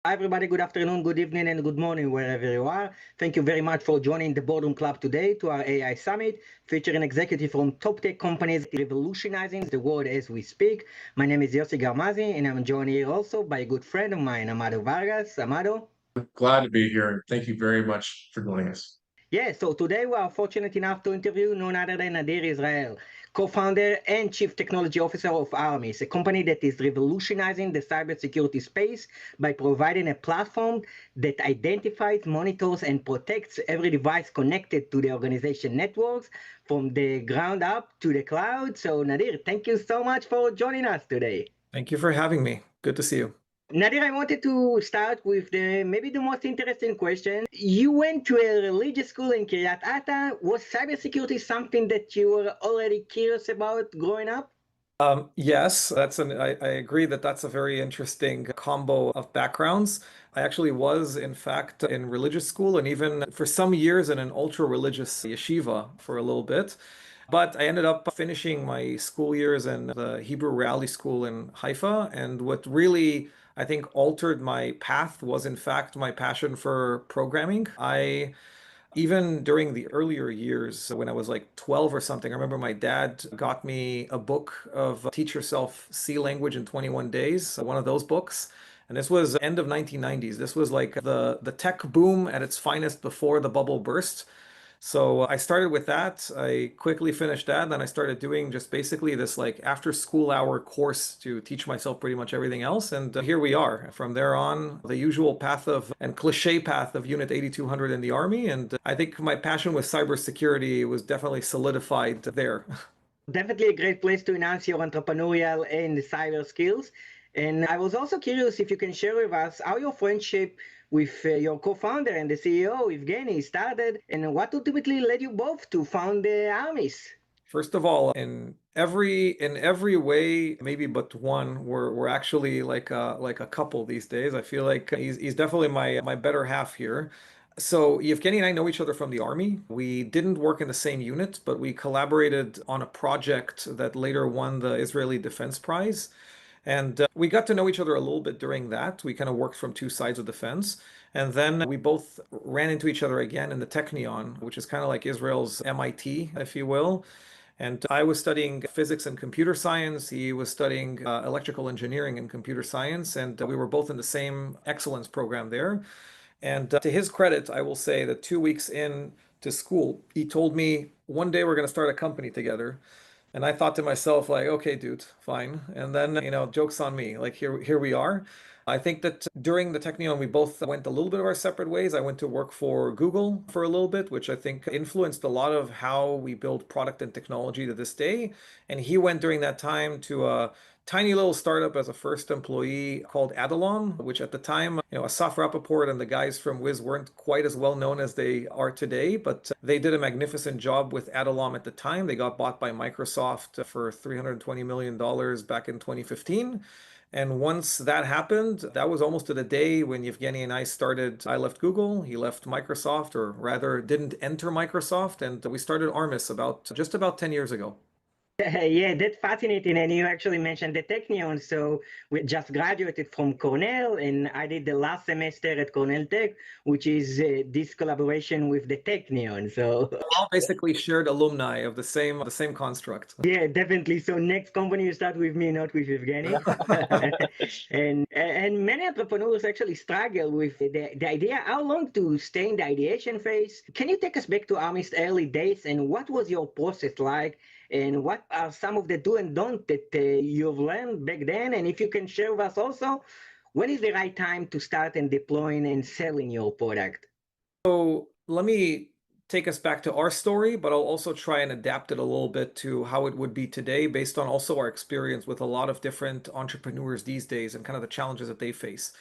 Hi, everybody. Good afternoon, good evening, and good morning, wherever you are. Thank you very much for joining the Boardroom Club today to our AI Summit, featuring executives from top tech companies revolutionizing the world as we speak. My name is Yossi Garmazi, and I'm joined here also by a good friend of mine, Amado Vargas. Amado. Glad to be here, and thank you very much for joining us. Yeah, so today we are fortunate enough to interview none other than Nadir Izrael, co-founder and chief technology officer of Armis, a company that is revolutionizing the cybersecurity space by providing a platform that identifies, monitors, and protects every device connected to the organization networks from the ground up to the cloud. So Nadir, thank you so much for joining us today. Thank you for having me. Good to see you. Nadir, I wanted to start with maybe the most interesting question. You went to a religious school in Kiryat Ata. Was cybersecurity something that you were already curious about growing up? Yes, I agree that that's a very interesting combo of backgrounds. I actually was, in fact, in religious school and even for some years in an ultra-religious yeshiva for a little bit. But I ended up finishing my school years in the Hebrew Reality School in Haifa. And what really, I think, altered my path was, in fact, my passion for programming. Even during the earlier years, when I was like 12 or something, I remember my dad got me a book of Teach Yourself C Language in 21 Days, one of those books. And this was end of 1990s. This was like the tech boom at its finest before the bubble burst. So I started with that. I quickly finished that. Then I started doing just basically this like after school hour course to teach myself pretty much everything else. And here we are. From there on, the usual path of and cliche path of Unit 8200 in the Army. And I think my passion with cybersecurity was definitely solidified there. Definitely a great place to enhance your entrepreneurial and cyber skills. And I was also curious if you can share with us how your friendship with your co-founder and the CEO, Evgeny, started, and what ultimately led you both to found the Armis. First of all, in every way, maybe but one, we're actually like a couple these days. I feel like he's definitely my better half here. So Yevgeny and I know each other from the army. We didn't work in the same unit, but we collaborated on a project that later won the Israeli Defense Prize. And we got to know each other a little bit during that. We kind of worked from two sides of the fence. And then we both ran into each other again in the Technion, which is kind of like Israel's MIT, if you will. And I was studying physics and computer science. He was studying electrical engineering and computer science. And we were both in the same excellence program there. And to his credit, I will say that 2 weeks in to school, he told me, one day we're going to start a company together. And I thought to myself, like, okay, dude, fine. And then, joke's on me. Like here we are. I think that during the Technion, we both went a little bit of our separate ways. I went to work for Google for a little bit, which I think influenced a lot of how we build product and technology to this day. And he went during that time to a tiny little startup as a first employee called Adalon, which at the time, Asaf Rappaport and the guys from Wiz weren't quite as well known as they are today, but they did a magnificent job with Adalon at the time. They got bought by Microsoft for $320 million back in 2015. And once that happened, that was almost to the day when Yevgeny and I started. I left Google, he left Microsoft, or rather didn't enter Microsoft, and we started Armis just about 10 years ago. Yeah, that's fascinating. And you actually mentioned the Technion. So we just graduated from Cornell, and I did the last semester at Cornell Tech, which is this collaboration with the Technion. So We're all basically shared alumni of the same construct. yeah, definitely. So next company you start with me, not with Evgeny. And many entrepreneurs actually struggle with the idea how long to stay in the ideation phase. Can you take us back to Armis' early days and what was your process like? And what are some of the do and don't that you've learned back then? And if you can share with us also, when is the right time to start and deploying and selling your product? So let me take us back to our story, but I'll also try and adapt it a little bit to how it would be today based on also our experience with a lot of different entrepreneurs these days and kind of the challenges that they face.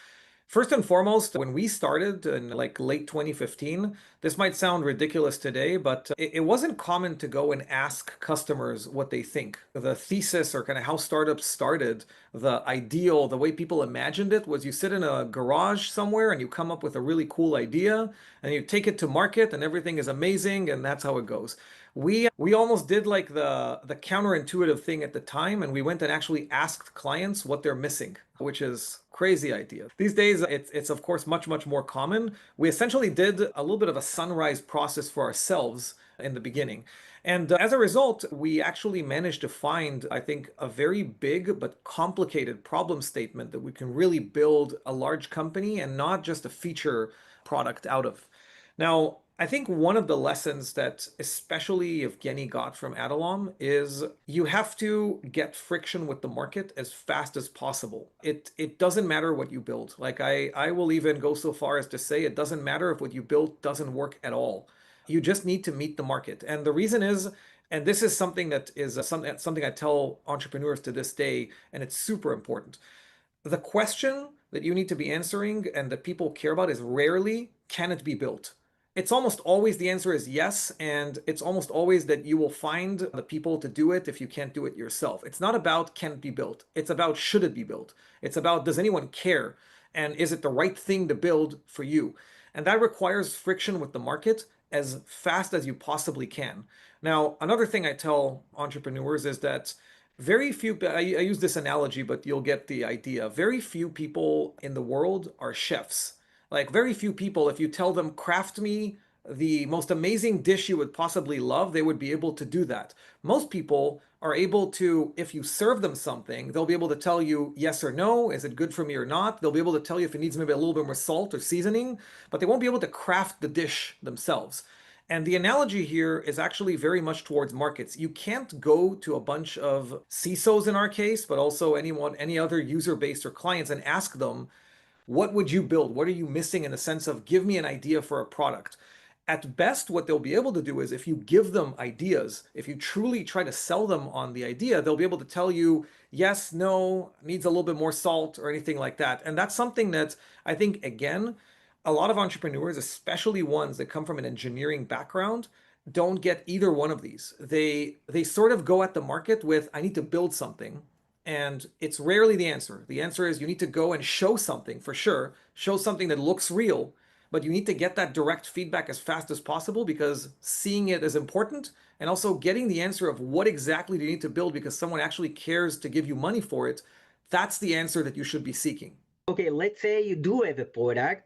First and foremost, when we started in like late 2015, this might sound ridiculous today, but it wasn't common to go and ask customers what they think. The thesis or kind of how startups started, the ideal, the way people imagined it was you sit in a garage somewhere and you come up with a really cool idea and you take it to market and everything is amazing and that's how it goes. We almost did like the counterintuitive thing at the time, and we went and actually asked clients what they're missing, which is crazy idea. These days, it's of course much more common. We essentially did a little bit of a sunrise process for ourselves in the beginning. And as a result, we actually managed to find, I think, a very big but complicated problem statement that we can really build a large company and not just a feature product out of. Now, I think one of the lessons that especially Evgeny got from Adalom is you have to get friction with the market as fast as possible. It doesn't matter what you build. Like I will even go so far as to say it doesn't matter if what you built doesn't work at all. You just need to meet the market. And the reason is, and this is something that is something I tell entrepreneurs to this day, and it's super important. The question that you need to be answering and that people care about is rarely, can it be built? It's almost always the answer is yes, and it's almost always that you will find the people to do it if you can't do it yourself. It's not about can it be built. It's about should it be built. It's about does anyone care? And is it the right thing to build for you? And that requires friction with the market as fast as you possibly can. Now, another thing I tell entrepreneurs is that very few, I use this analogy, but you'll get the idea. Very few people in the world are chefs. Like very few people, if you tell them, craft me the most amazing dish you would possibly love, they would be able to do that. Most people are able to, if you serve them something, they'll be able to tell you yes or no, is it good for me or not? They'll be able to tell you if it needs maybe a little bit more salt or seasoning, but they won't be able to craft the dish themselves. And the analogy here is actually very much towards markets. You can't go to a bunch of CISOs in our case, but also any other user base or clients and ask them, what would you build? What are you missing in the sense of give me an idea for a product? At best, what they'll be able to do is if you give them ideas, if you truly try to sell them on the idea, they'll be able to tell you, yes, no, needs a little bit more salt or anything like that. And that's something that I think, again, a lot of entrepreneurs, especially ones that come from an engineering background, don't get either one of these. They sort of go at the market with, I need to build something. And it's rarely the answer. The answer is you need to go and show something for sure, show something that looks real, but you need to get that direct feedback as fast as possible because seeing it is important, and also getting the answer of what exactly do you need to build because someone actually cares to give you money for it. That's the answer that you should be seeking. Okay, let's say you do have a product.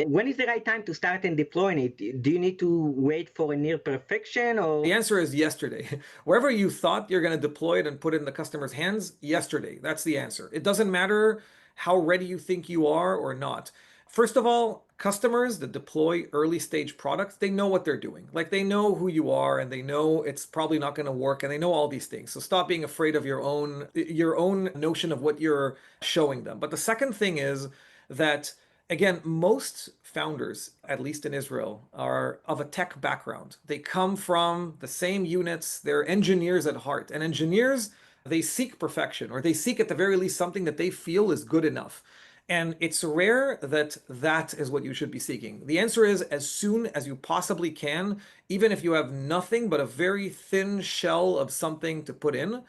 When is the right time to start and deploying it? Do you need to wait for a near perfection or? The answer is yesterday. Wherever you thought you're going to deploy it and put it in the customer's hands, yesterday. That's the answer. It doesn't matter how ready you think you are or not. First of all, customers that deploy early stage products, they know what they're doing. Like they know who you are and they know it's probably not going to work and they know all these things. So stop being afraid of your own notion of what you're showing them. But the second thing is that again, most founders, at least in Israel, are of a tech background. They come from the same units. They're engineers at heart. And engineers, they seek perfection, or they seek at the very least something that they feel is good enough. And it's rare that that is what you should be seeking. The answer is as soon as you possibly can, even if you have nothing but a very thin shell of something to put in.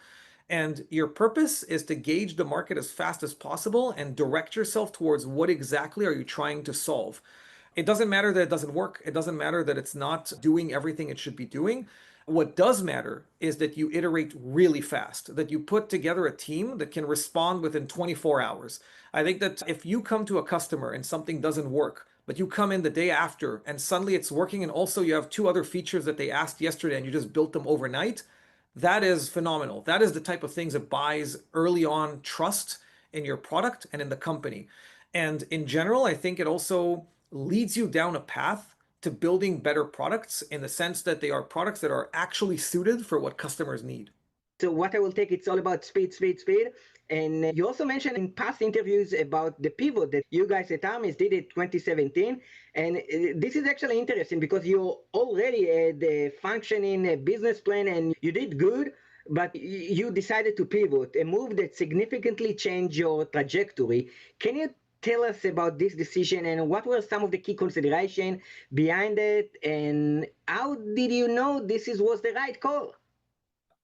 And your purpose is to gauge the market as fast as possible and direct yourself towards what exactly are you trying to solve. It doesn't matter that it doesn't work. It doesn't matter that it's not doing everything it should be doing. What does matter is that you iterate really fast, that you put together a team that can respond within 24 hours. I think that if you come to a customer and something doesn't work, but you come in the day after and suddenly it's working and also you have two other features that they asked yesterday and you just built them overnight, that is phenomenal. That is the type of things that buys early on trust in your product and in the company. And in general, I think it also leads you down a path to building better products in the sense that they are products that are actually suited for what customers need. So what I will take, it's all about speed, speed, speed. And you also mentioned in past interviews about the pivot that you guys at Armis did in 2017. And this is actually interesting because you already had a functioning business plan and you did good, but you decided to pivot, a move that significantly changed your trajectory. Can you tell us about this decision and what were some of the key considerations behind it? And how did you know this was the right call?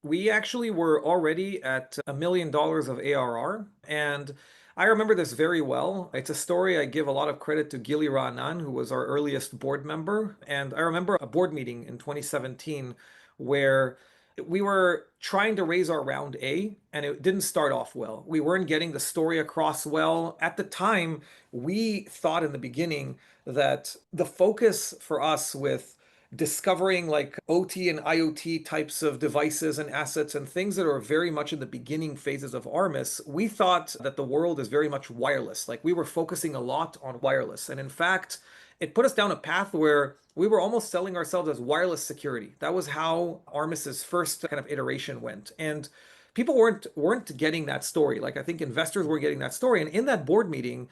We actually were already at $1 million of ARR, and I remember this very well. It's a story I give a lot of credit to Gili Raanan, who was our earliest board member. And I remember a board meeting in 2017 where we were trying to raise our round A and it didn't start off well. We weren't getting the story across well. At the time, we thought in the beginning that the focus for us with discovering like OT and IoT types of devices and assets and things that are very much in the beginning phases of Armis, we thought that the world is very much wireless. Like we were focusing a lot on wireless. And in fact, it put us down a path where we were almost selling ourselves as wireless security. That was how Armis's first kind of iteration went. And people weren't getting that story. Like I think investors were getting that story. And in that board meeting,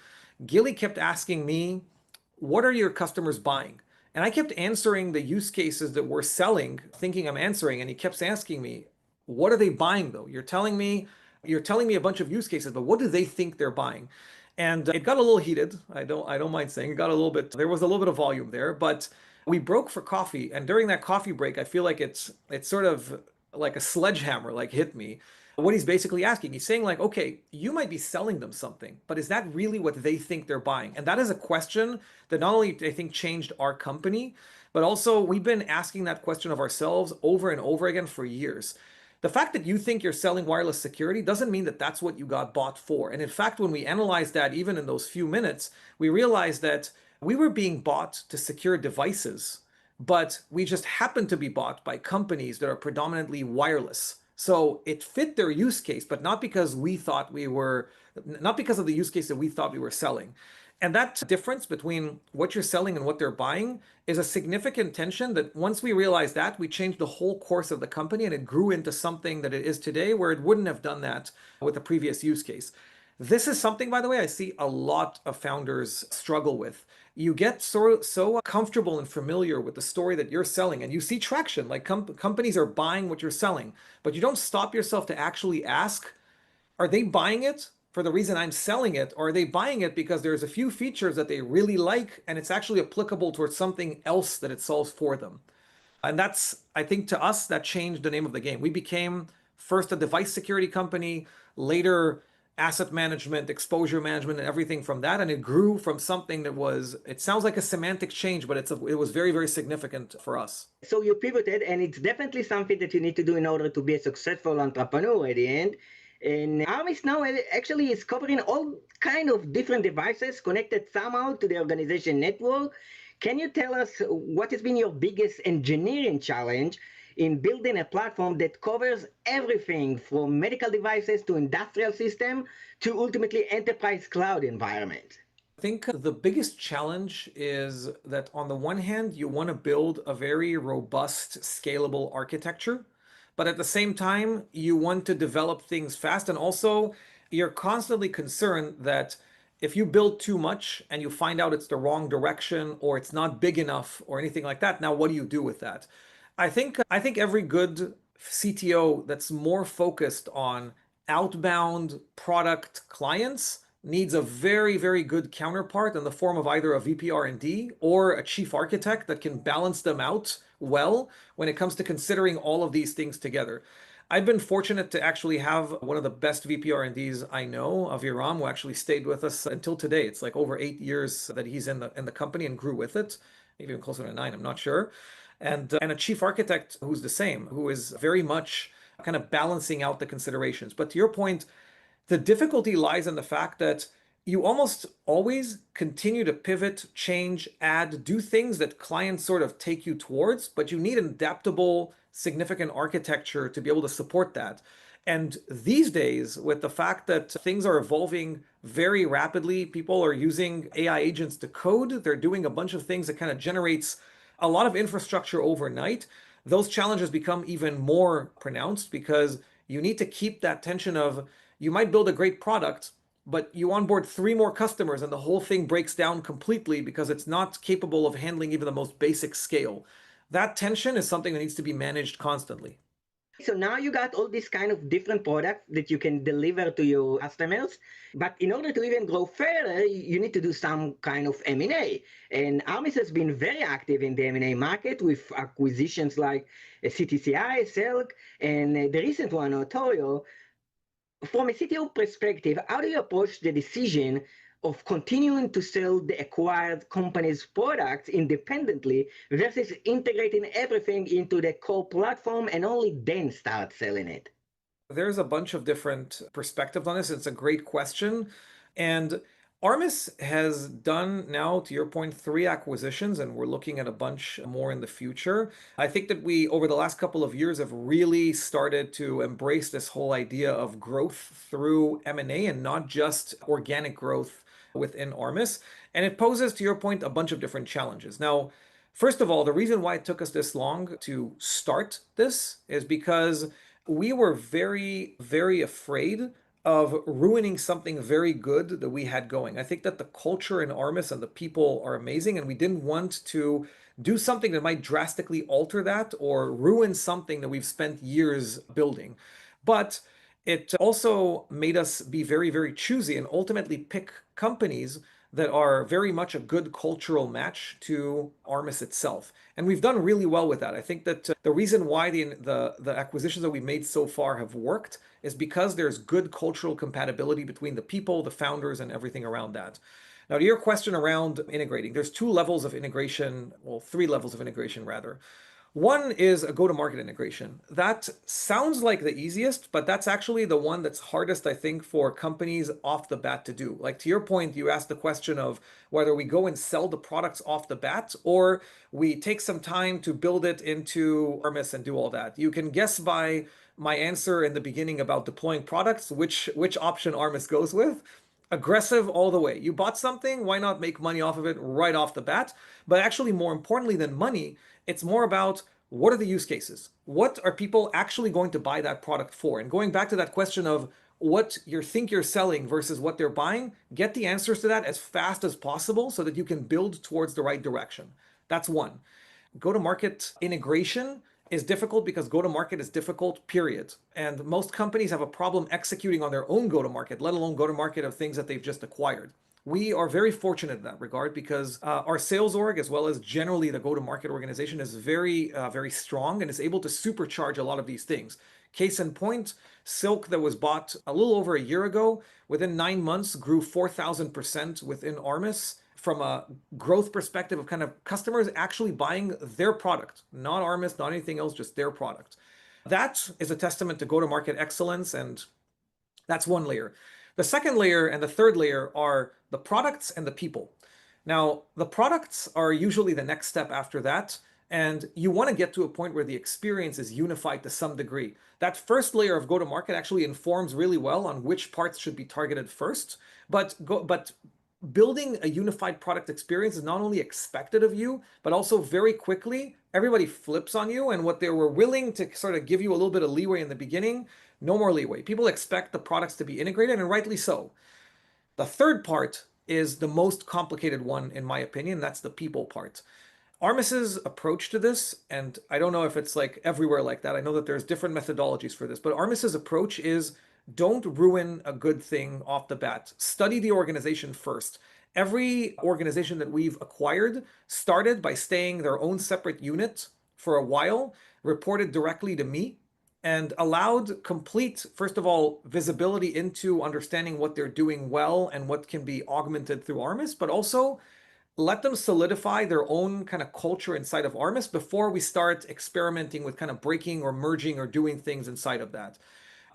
Gili kept asking me, what are your customers buying? And I kept answering the use cases that we're selling, thinking I'm answering. And he kept asking me, what are they buying though? You're telling me a bunch of use cases, but what do they think they're buying? And it got a little heated. I don't mind saying it got a little bit, there was a little bit of volume there, but we broke for coffee. And during that coffee break, I feel like it's sort of like a sledgehammer, like hit me. What he's basically asking, he's saying like, okay, you might be selling them something, but is that really what they think they're buying? And that is a question that not only I think changed our company, but also we've been asking that question of ourselves over and over again for years. The fact that you think you're selling wireless security doesn't mean that that's what you got bought for. And in fact, when we analyzed that, even in those few minutes, we realized that we were being bought to secure devices, but we just happened to be bought by companies that are predominantly wireless. So it fit their use case, but not because of the use case that we thought we were selling. And that difference between what you're selling and what they're buying is a significant tension that once we realized that, we changed the whole course of the company and it grew into something that it is today where it wouldn't have done that with the previous use case. This is something, by the way, I see a lot of founders struggle with. You get so comfortable and familiar with the story that you're selling and you see traction, like companies are buying what you're selling, but you don't stop yourself to actually ask, are they buying it for the reason I'm selling it, or are they buying it because there's a few features that they really like and it's actually applicable towards something else that it solves for them? And that's, I think to us, that changed the name of the game. We became first a device security company, later asset management, exposure management, and everything from that. And it grew from something that was, it sounds like a semantic change, but it was very, very significant for us. So you pivoted, and it's definitely something that you need to do in order to be a successful entrepreneur at the end. And Armis now actually is covering all kind of different devices connected somehow to the organization network. Can you tell us what has been your biggest engineering challenge in building a platform that covers everything from medical devices to industrial system to ultimately enterprise cloud environment? I think the biggest challenge is that on the one hand, you want to build a very robust, scalable architecture, but at the same time, you want to develop things fast. And also, you're constantly concerned that if you build too much and you find out it's the wrong direction or it's not big enough or anything like that, now what do you do with that? I think every good CTO that's more focused on outbound product clients needs a very, very good counterpart in the form of either a VP R&D or a chief architect that can balance them out well when it comes to considering all of these things together. I've been fortunate to actually have one of the best VP R&Ds I know, Aviram, who actually stayed with us until today. It's like over 8 years that he's in the company and grew with it, maybe even closer to 9, I'm not sure. And a chief architect who's the same, who is very much kind of balancing out the considerations. But to your point, the difficulty lies in the fact that you almost always continue to pivot, change, add, do things that clients sort of take you towards, but you need an adaptable, significant architecture to be able to support that. And these days, with the fact that things are evolving very rapidly, people are using AI agents to code, they're doing a bunch of things that kind of generates a lot of infrastructure overnight. Those challenges become even more pronounced because you need to keep that tension of, you might build a great product, but you onboard 3 more customers and the whole thing breaks down completely because it's not capable of handling even the most basic scale. That tension is something that needs to be managed constantly. So now you got all these kind of different products that you can deliver to your customers. But in order to even grow further, you need to do some kind of M&A. And Armis has been very active in the M&A market with acquisitions like CTCI, Selk, and the recent one, Otoyo. From a CTO perspective, how do you approach the decision of continuing to sell the acquired company's products independently versus integrating everything into the core platform and only then start selling it? There's a bunch of different perspectives on this. It's a great question. And Armis has done now, to your point, 3 acquisitions, and we're looking at a bunch more in the future. I think that we, over the last couple of years, have really started to embrace this whole idea of growth through M&A and not just organic growth within Armis. And it poses, to your point, a bunch of different challenges. Now, first of all, the reason why it took us this long to start this is because we were very, very afraid of ruining something very good that we had going. I think that the culture in Armis and the people are amazing, and we didn't want to do something that might drastically alter that or ruin something that we've spent years building. But it also made us be very, very choosy and ultimately pick companies that are very much a good cultural match to Armis itself. And we've done really well with that. I think that the reason why the acquisitions that we've made so far have worked is because there's good cultural compatibility between the people, the founders, and everything around that. Now, to your question around integrating, there's 2 levels of integration, well, 3 levels of integration rather. One is a go-to-market integration. That sounds like the easiest, but that's actually the one that's hardest, I think, for companies off the bat to do. Like to your point, you asked the question of whether we go and sell the products off the bat or we take some time to build it into Armis and do all that. You can guess by my answer in the beginning about deploying products, which option Armis goes with. Aggressive all the way. You bought something, why not make money off of it right off the bat? But actually, more importantly than money, it's more about what are the use cases? What are people actually going to buy that product for? And going back to that question of what you think you're selling versus what they're buying, get the answers to that as fast as possible so that you can build towards the right direction. That's one. Go-to-market integration is difficult because go-to-market is difficult, period. And most companies have a problem executing on their own go-to-market, let alone go-to-market of things that they've just acquired. We are very fortunate in that regard because our sales org, as well as generally the go-to-market organization, is very, very strong and is able to supercharge a lot of these things. Case in point, Silk that was bought a little over a year ago, within 9 months grew 4,000% within Armis from a growth perspective of kind of customers actually buying their product, not Armis, not anything else, just their product. That is a testament to go-to-market excellence, and that's one layer. The second layer and the third layer are the products and the people. Now, the products are usually the next step after that, and you want to get to a point where the experience is unified to some degree. That first layer of go-to-market actually informs really well on which parts should be targeted first, but building a unified product experience is not only expected of you, but also very quickly, everybody flips on you, and what they were willing to sort of give you a little bit of leeway in the beginning, no more leeway. People expect the products to be integrated, and rightly so. The third part is the most complicated one, in my opinion. That's the people part. Armis's approach to this, and I don't know if it's like everywhere like that. I know that there's different methodologies for this, but Armis's approach is don't ruin a good thing off the bat. Study the organization first. Every organization that we've acquired started by staying their own separate unit for a while, reported directly to me, and allowed complete, first of all, visibility into understanding what they're doing well and what can be augmented through Armis, but also let them solidify their own kind of culture inside of Armis before we start experimenting with kind of breaking or merging or doing things inside of that.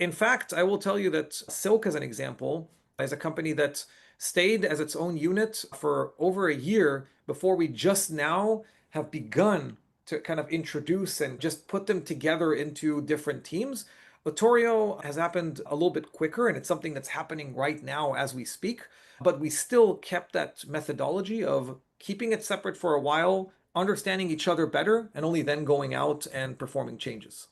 In fact, I will tell you that Silk, as an example, is a company that stayed as its own unit for over a year before we just now have begun to kind of introduce and just put them together into different teams. Otorio has happened a little bit quicker, and it's something that's happening right now as we speak, but we still kept that methodology of keeping it separate for a while, understanding each other better, and only then going out and performing changes.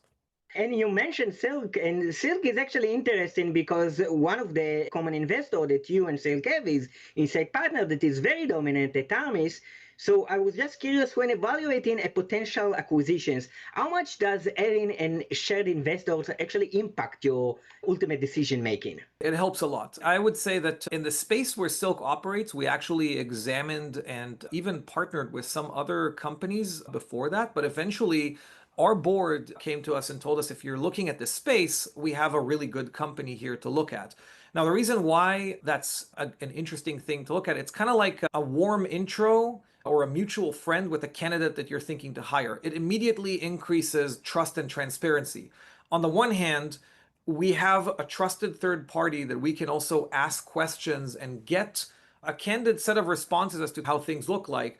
And you mentioned Silk, and Silk is actually interesting because one of the common investors that you and Silk have is Insight Partner that is very dominant at Armis. So I was just curious, when evaluating a potential acquisitions, how much does having and shared investors actually impact your ultimate decision making? It helps a lot. I would say that in the space where Silk operates, we actually examined and even partnered with some other companies before that, but eventually our board came to us and told us, if you're looking at this space, we have a really good company here to look at. Now, the reason why that's an interesting thing to look at, it's kind of like a warm intro or a mutual friend with a candidate that you're thinking to hire. It immediately increases trust and transparency. On the one hand, we have a trusted third party that we can also ask questions and get a candid set of responses as to how things look like.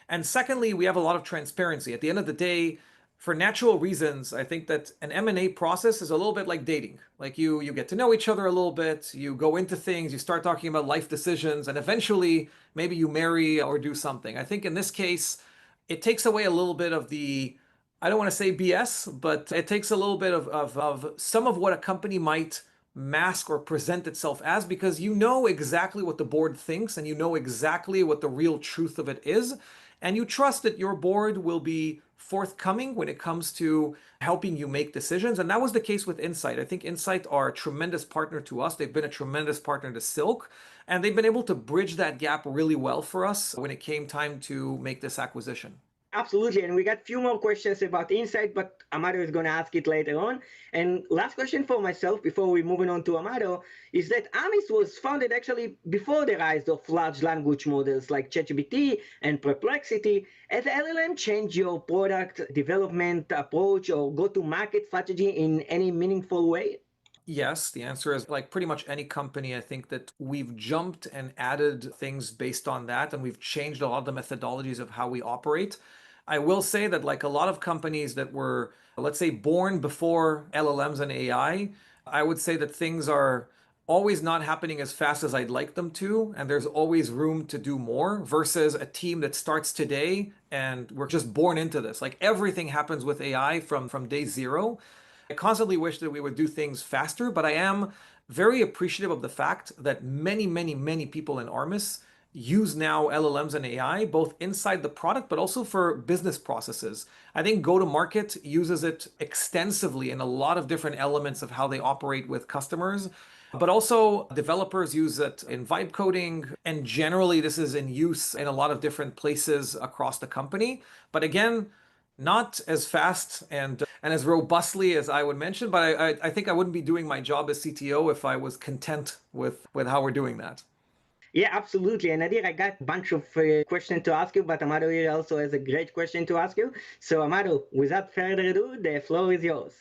And secondly, we have a lot of transparency. At the end of the day, for natural reasons, I think that an M&A process is a little bit like dating. Like you get to know each other a little bit, you go into things, you start talking about life decisions, and eventually maybe you marry or do something. I think in this case, it takes away a little bit of the, I don't want to say BS, but it takes a little bit of some of what a company might mask or present itself as, because you know exactly what the board thinks and you know exactly what the real truth of it is. And you trust that your board will be forthcoming when it comes to helping you make decisions. And that was the case with Insight. I think Insight are a tremendous partner to us. They've been a tremendous partner to Silk, and they've been able to bridge that gap really well for us when it came time to make this acquisition. Absolutely, and we got a few more questions about Insight, but Amado is going to ask it later on. And last question for myself before we moving on to Amado is that Armis was founded actually before the rise of large language models like ChatGPT and Perplexity. Has LLM changed your product development approach or go-to-market strategy in any meaningful way? Yes, the answer is like pretty much any company. I think that we've jumped and added things based on that, and we've changed a lot of the methodologies of how we operate. I will say that like a lot of companies that were, let's say, born before LLMs and AI, I would say that things are always not happening as fast as I'd like them to, and there's always room to do more versus a team that starts today and we're just born into this. Like everything happens with AI from day zero. I constantly wish that we would do things faster, but I am very appreciative of the fact that many people in Armis use now LLMs and AI, both inside the product, but also for business processes. I think go-to-market uses it extensively in a lot of different elements of how they operate with customers. But also developers use it in vibe coding, and generally this is in use in a lot of different places across the company. But again, not as fast and as robustly as I would mention, but I think I wouldn't be doing my job as CTO if I was content with how we're doing that. Yeah, absolutely. And Nadir, I got a bunch of questions to ask you, but Amado here also has a great question to ask you. So Amado, without further ado, the floor is yours.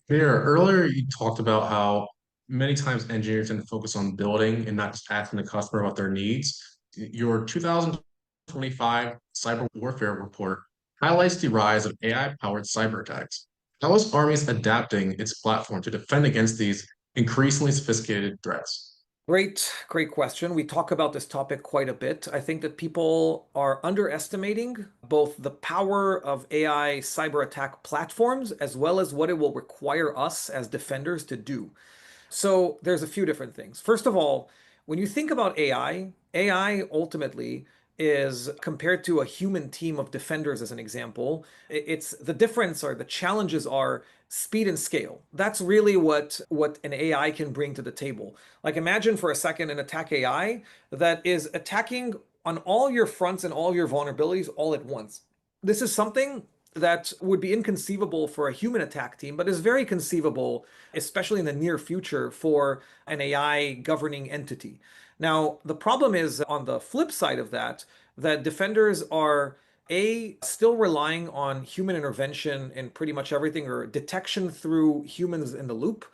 There, earlier you talked about how many times engineers tend to focus on building and not just asking the customer about their needs. Your 2025 cyber warfare report highlights the rise of AI-powered cyber attacks. How is Armies adapting its platform to defend against these increasingly sophisticated threats? Great question. We talk about this topic quite a bit. I think that people are underestimating both the power of AI cyber attack platforms as well as what it will require us as defenders to do. So there's a few different things. First of all, when you think about AI ultimately is compared to a human team of defenders as an example. It's the difference or the challenges are speed and scale. That's really what an AI can bring to the table. Like imagine for a second an attack AI that is attacking on all your fronts and all your vulnerabilities all at once. This is something that would be inconceivable for a human attack team, but is very conceivable, especially in the near future, for an AI governing entity. Now, the problem is on the flip side of that, that defenders are still relying on human intervention in pretty much everything or detection through humans in the loop.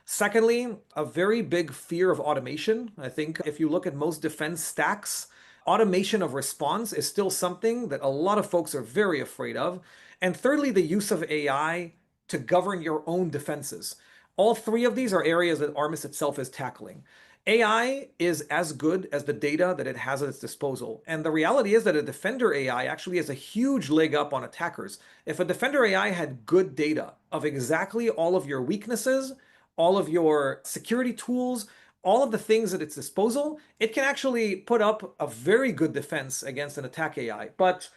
Secondly, a very big fear of automation. I think if you look at most defense stacks, automation of response is still something that a lot of folks are very afraid of. And thirdly, the use of AI to govern your own defenses. All three of these are areas that Armis itself is tackling. AI is as good as the data that it has at its disposal. And the reality is that a defender AI actually has a huge leg up on attackers. If a defender AI had good data of exactly all of your weaknesses, all of your security tools, all of the things at its disposal, it can actually put up a very good defense against an attack AI. But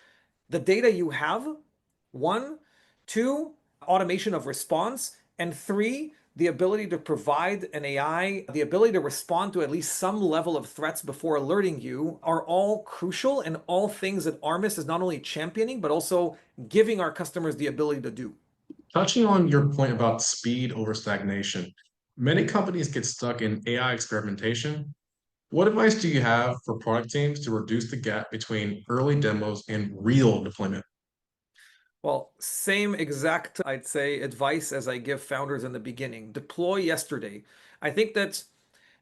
the data you have, one, two, automation of response, and three, the ability to provide an AI, the ability to respond to at least some level of threats before alerting you are all crucial and all things that Armis is not only championing, but also giving our customers the ability to do. Touching on your point about speed over stagnation, Many companies get stuck in AI experimentation. What advice do you have for product teams to reduce the gap between early demos and real deployment? Well, same exact, I'd say, advice as I give founders in the beginning. Deploy yesterday. I think that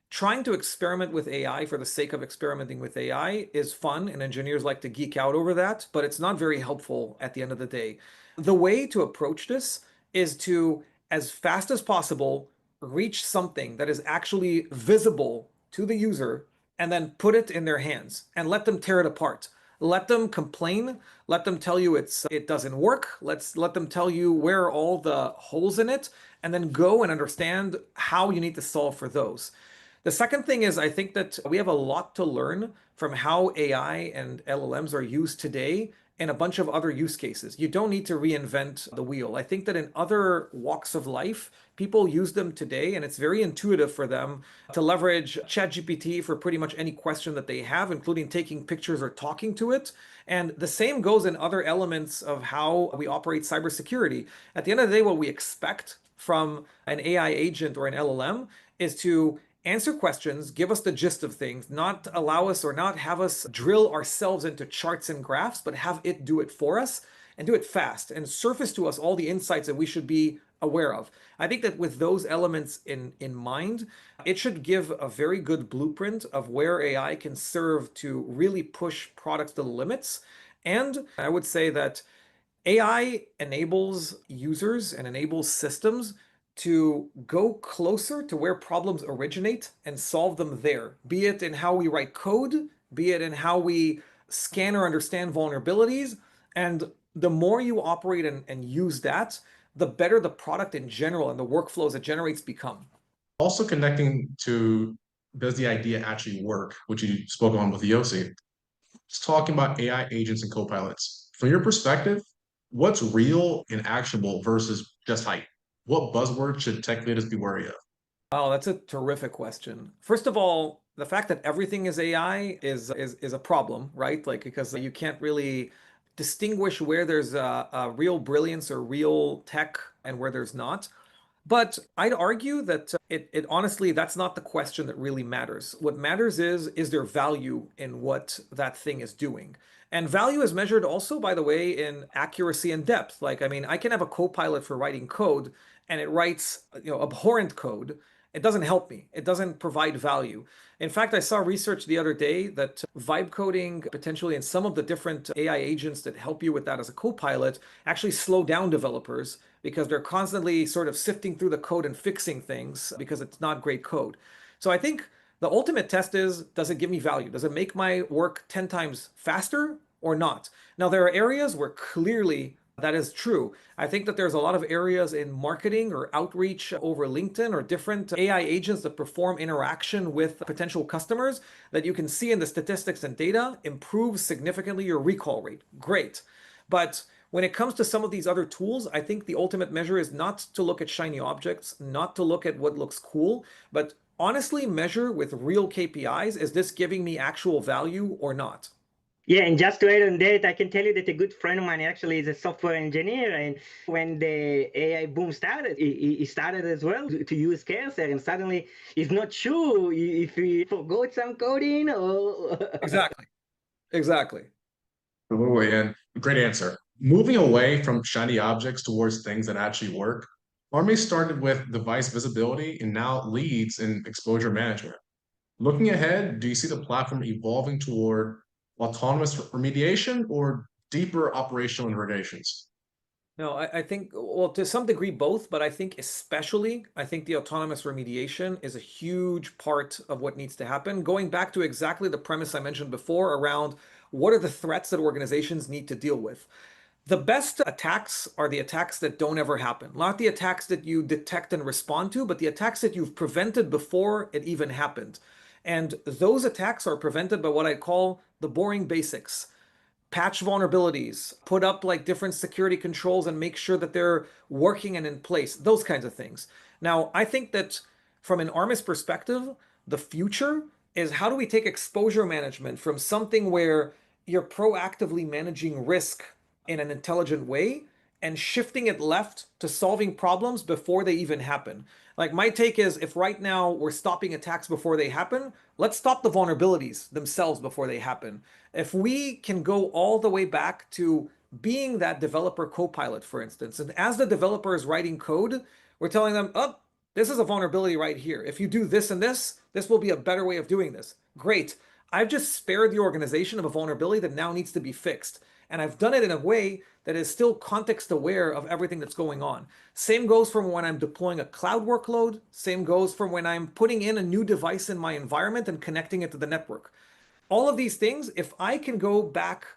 trying to experiment with AI for the sake of experimenting with AI is fun, and engineers like to geek out over that, but it's not very helpful at the end of the day. The way to approach this is to, as fast as possible, reach something that is actually visible to the user and then put it in their hands and let them tear it apart. Let them complain, let them tell you it doesn't work. Let them tell you where are all the holes in it, and then go and understand how you need to solve for those. The second thing is I think that we have a lot to learn from how AI and LLMs are used today in a bunch of other use cases. You don't need to reinvent the wheel. I think that in other walks of life, people use them today, and it's very intuitive for them to leverage ChatGPT for pretty much any question that they have, including taking pictures or talking to it. And the same goes in other elements of how we operate cybersecurity. At the end of the day, what we expect from an AI agent or an LLM is to answer questions, give us the gist of things, not allow us or not have us drill ourselves into charts and graphs, but have it do it for us and do it fast and surface to us all the insights that we should be aware of. I think that with those elements in mind, it should give a very good blueprint of where AI can serve to really push products to the limits. And I would say that AI enables users and enables systems to go closer to where problems originate and solve them there, be it in how we write code, be it in how we scan or understand vulnerabilities. And the more you operate and use that, the better the product in general and the workflows it generates become. Also connecting to, does the idea actually work, which you spoke on with Yossi. It's talking about AI agents and copilots. From your perspective, what's real and actionable versus just hype? What buzzwords should tech leaders be wary of? Oh, that's a terrific question. First of all, the fact that everything is AI is a problem, right? Like, because you can't really distinguish where there's a real brilliance or real tech and where there's not. But I'd argue that it honestly, that's not the question that really matters. What matters is there value in what that thing is doing? And value is measured also, by the way, in accuracy and depth. Like, I mean, I can have a copilot for writing code and it writes, abhorrent code. It doesn't help me. It doesn't provide value. In fact, I saw research the other day that vibe coding potentially and some of the different AI agents that help you with that as a copilot actually slow down developers because they're constantly sort of sifting through the code and fixing things because it's not great code. So I think the ultimate test is, does it give me value? Does it make my work 10 times faster or not? Now, there are areas where clearly that is true. I think that there's a lot of areas in marketing or outreach over LinkedIn or different AI agents that perform interaction with potential customers that you can see in the statistics and data improve significantly your recall rate. Great. But when it comes to some of these other tools, I think the ultimate measure is not to look at shiny objects, not to look at what looks cool, but honestly measure with real KPIs. Is this giving me actual value or not? Yeah, and just to add on that, I can tell you that a good friend of mine actually is a software engineer. And when the AI boom started, he started as well to use Cursor. And suddenly he's not sure if he forgot some coding or. Exactly. Exactly. Oh, and great answer. Moving away from shiny objects towards things that actually work, Army started with device visibility and now leads in exposure management. Looking ahead, do you see the platform evolving toward autonomous remediation or deeper operational integrations? No, I think, well, to some degree, both, but I think especially, I think the autonomous remediation is a huge part of what needs to happen. Going back to exactly the premise I mentioned before around what are the threats that organizations need to deal with. The best attacks are the attacks that don't ever happen. Not the attacks that you detect and respond to, but the attacks that you've prevented before it even happened. And those attacks are prevented by what I call the boring basics. Patch vulnerabilities, put up like different security controls and make sure that they're working and in place, those kinds of things. Now, I think that from an Armis perspective, the future is how do we take exposure management from something where you're proactively managing risk in an intelligent way and shifting it left to solving problems before they even happen. Like my take is if right now we're stopping attacks before they happen, let's stop the vulnerabilities themselves before they happen. If we can go all the way back to being that developer co-pilot, for instance, and as the developer is writing code, we're telling them, oh, this is a vulnerability right here. If you do this and this will be a better way of doing this. Great. I've just spared the organization of a vulnerability that now needs to be fixed. And I've done it in a way that is still context aware of everything that's going on. Same goes from when I'm deploying a cloud workload. Same goes from when I'm putting in a new device in my environment and connecting it to the network. All of these things, if I can go back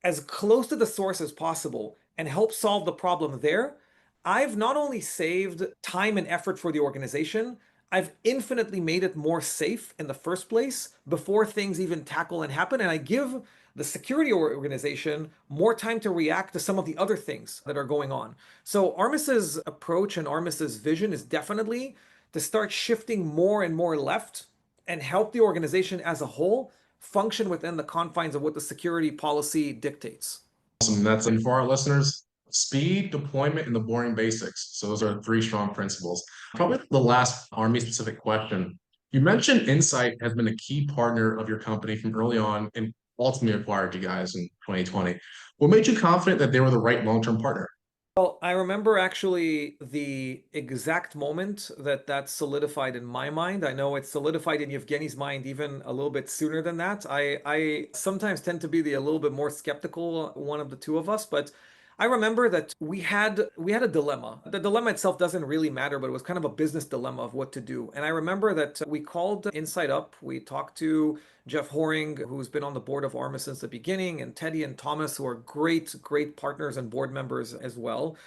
as close to the source as possible and help solve the problem there, I've not only saved time and effort for the organization, I've infinitely made it more safe in the first place before things even tackle and happen. And I give the security organization more time to react to some of the other things that are going on. So Armis's approach and Armis's vision is definitely to start shifting more and more left and help the organization as a whole function within the confines of what the security policy dictates. Awesome. That's and for our listeners, speed, deployment, and the boring basics. So those are three strong principles. Probably the last Army specific question. You mentioned Insight has been a key partner of your company from early on and ultimately acquired you guys in 2020. What made you confident that they were the right long-term partner? Well, I remember actually the exact moment that that solidified in my mind. I know it solidified in Yevgeny's mind even a little bit sooner than that. I sometimes tend to be the a little bit more skeptical one of the two of us, but I remember that we had a dilemma. The dilemma itself doesn't really matter, but it was kind of a business dilemma of what to do. And I remember that we called Insight up. We talked to Jeff Horing, who's been on the board of Armis since the beginning, and Teddy and Thomas, who are great partners and board members as well.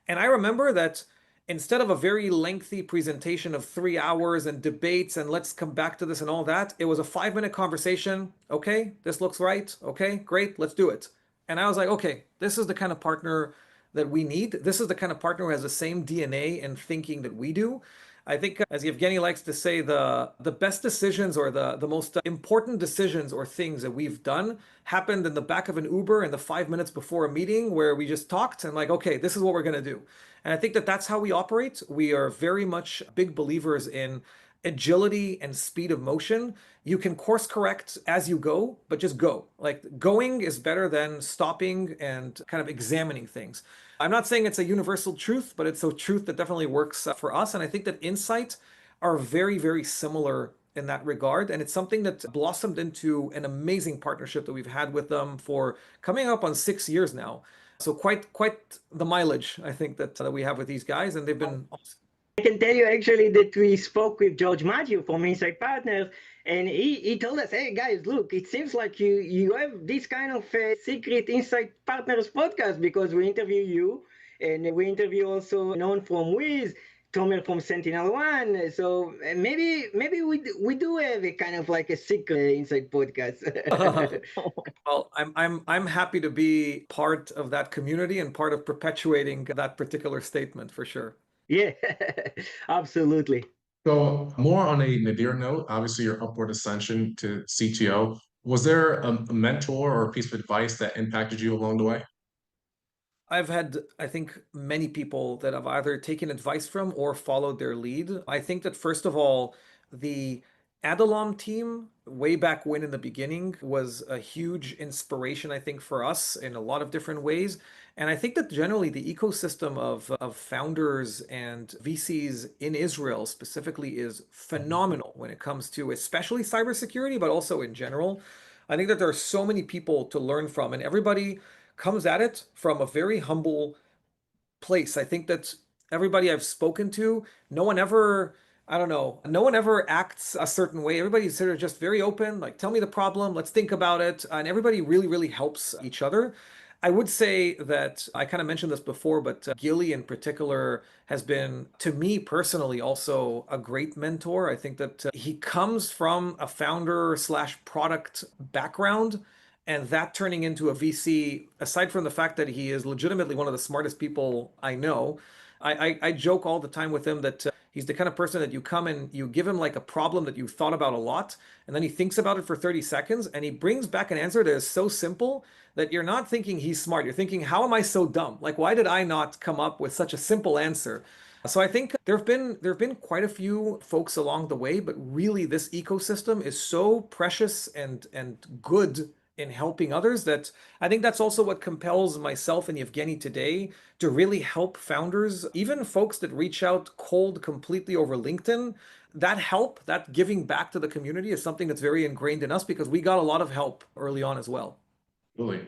And I remember that instead of a very lengthy presentation of 3 hours and debates and let's come back to this and all that, it was a 5-minute conversation. Okay, this looks right. Okay, great, let's do it. And I was like, okay, this is the kind of partner that we need. This is the kind of partner who has the same DNA and thinking that we do. I think, as Yevgeny likes to say, the best decisions or the most important decisions or things that we've done happened in the back of an Uber in the 5 minutes before a meeting where we just talked and like, okay, this is what we're going to do. And I think that that's how we operate. We are very much big believers in agility and speed of motion. You can course correct as you go, but just go. Like going is better than stopping and kind of examining things. I'm not saying it's a universal truth, but it's a truth that definitely works for us. And I think that Insight are very similar in that regard. And it's something that blossomed into an amazing partnership that we've had with them for coming up on 6 years now. So quite the mileage, I think, that we have with these guys, and they've been awesome. I can tell you actually that we spoke with George Maggio from Insight Partners, and he told us, hey guys, look, it seems like you have this kind of secret Insight Partners podcast because we interview you, and we interview also known from Wiz, Tomer from Sentinel-1. So maybe we do have a kind of like a secret Insight podcast. Well, I'm happy to be part of that community and part of perpetuating that particular statement for sure. Yeah, absolutely. So more on a Nadir note, obviously your upward ascension to CTO, was there a mentor or a piece of advice that impacted you along the way? I've had, I think, many people that I've either taken advice from or followed their lead. I think that first of all, the Adalom team, way back when in the beginning, was a huge inspiration, I think, for us in a lot of different ways. And I think that generally the ecosystem of founders and VCs in Israel specifically is phenomenal when it comes to especially cybersecurity, but also in general. I think that there are so many people to learn from, and everybody comes at it from a very humble place. I think that everybody I've spoken to, no one ever, I don't know, no one ever acts a certain way. Everybody's sort of just very open, like, tell me the problem, let's think about it. And everybody really helps each other. I would say that I kind of mentioned this before, but Gili in particular has been, to me personally, also a great mentor. I think that he comes from a founder slash product background, and that turning into a VC, aside from the fact that he is legitimately one of the smartest people I know, I joke all the time with him that He's the kind of person that you come and you give him like a problem that you've thought about a lot, and then he thinks about it for 30 seconds and he brings back an answer that is so simple that you're not thinking he's smart. You're thinking, how am I so dumb? Like, why did I not come up with such a simple answer? So I think there have been quite a few folks along the way, but really this ecosystem is so precious and good in helping others that I think that's also what compels myself and Yevgeny today to really help founders, even folks that reach out cold completely over LinkedIn. That help, that giving back to the community is something that's very ingrained in us because we got a lot of help early on as well. Really.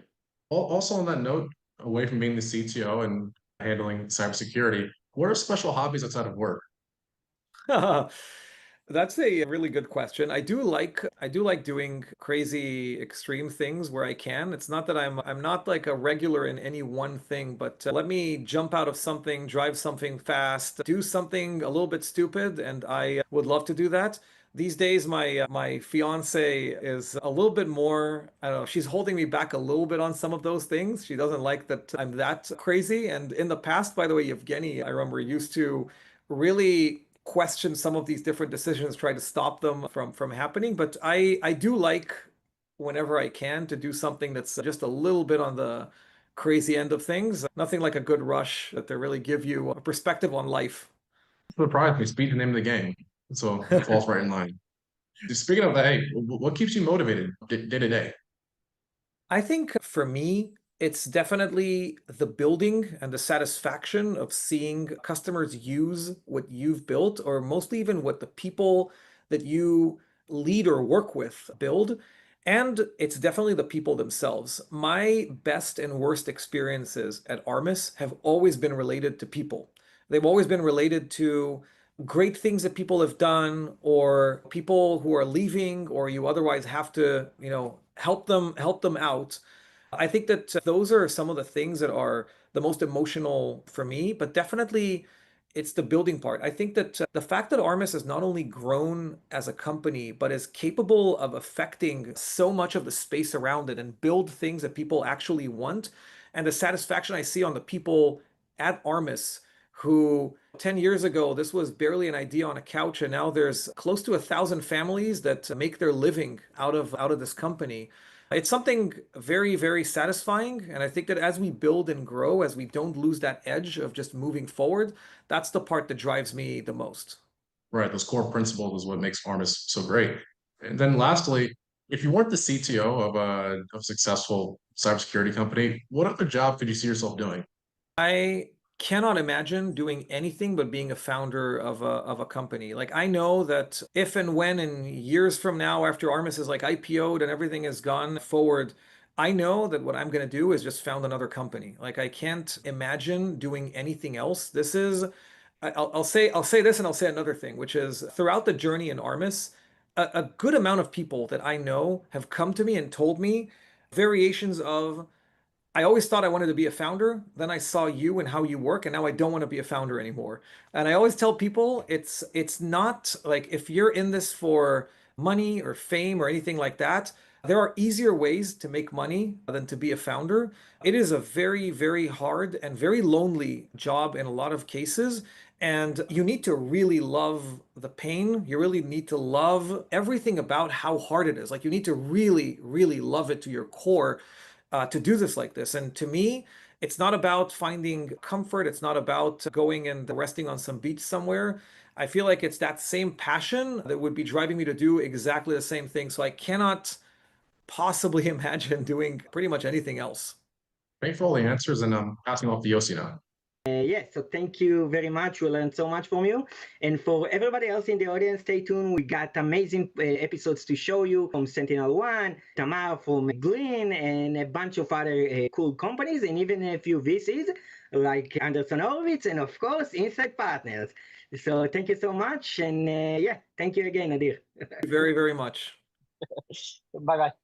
Also on that note, away from being the CTO and handling cybersecurity, what are special hobbies outside of work? That's a really good question. I do like doing crazy extreme things where I can. It's not that I'm not like a regular in any one thing, but let me jump out of something, drive something fast, do something a little bit stupid, and I would love to do that. These days, my fiance is a little bit more, I don't know, she's holding me back a little bit on some of those things. She doesn't like that I'm that crazy. And in the past, by the way, Yevgeny, I remember used to really question some of these different decisions, try to stop them from happening. But I do like whenever I can to do something that's just a little bit on the crazy end of things. Nothing like a good rush that they really give you a perspective on life. Surprise me, speed the name of the game. So it falls right in line. Speaking of that, hey, what keeps you motivated day to day? I think for me, it's definitely the building and the satisfaction of seeing customers use what you've built, or mostly even what the people that you lead or work with build. And it's definitely the people themselves. My best and worst experiences at Armis have always been related to people. They've always been related to great things that people have done or people who are leaving or you otherwise have to, help them out. I think that those are some of the things that are the most emotional for me, but definitely it's the building part. I think that the fact that Armis has not only grown as a company, but is capable of affecting so much of the space around it and build things that people actually want, and the satisfaction I see on the people at Armis who 10 years ago, this was barely an idea on a couch, and now there's close to 1,000 families that make their living out of this company. It's something very, very satisfying. And I think that as we build and grow, as we don't lose that edge of just moving forward, that's the part that drives me the most. Right, those core principles is what makes Armis so great. And then lastly, if you weren't the CTO of a successful cybersecurity company, what other job could you see yourself doing? I cannot imagine doing anything but being a founder of a company. Like I know that if and when in years from now, after Armis is like IPO'd and everything has gone forward, I know that what I'm going to do is just found another company. Like I can't imagine doing anything else. I'll say this and I'll say another thing, which is throughout the journey in Armis, a good amount of people that I know have come to me and told me variations of I always thought I wanted to be a founder. Then I saw you and how you work, and now I don't want to be a founder anymore. And I always tell people it's not like if you're in this for money or fame or anything like that, there are easier ways to make money than to be a founder. It is a very, very hard and very lonely job in a lot of cases. And you need to really love the pain. You really need to love everything about how hard it is. Like you need to really, really love it to your core to do this like this. And to me, it's not about finding comfort. It's not about going and resting on some beach somewhere. I feel like it's that same passion that would be driving me to do exactly the same thing. So I cannot possibly imagine doing pretty much anything else. Thank you for all the answers, and I'm passing off to Yossi now. Yes, so thank you very much. We learned so much from you. And for everybody else in the audience, stay tuned. We got amazing episodes to show you from Sentinel-1, Tamar from Glean, and a bunch of other cool companies, and even a few VCs like Anderson Horowitz, and of course, Inside Partners. So thank you so much. And yeah, thank you again, Nadir. Very, very much. Bye-bye.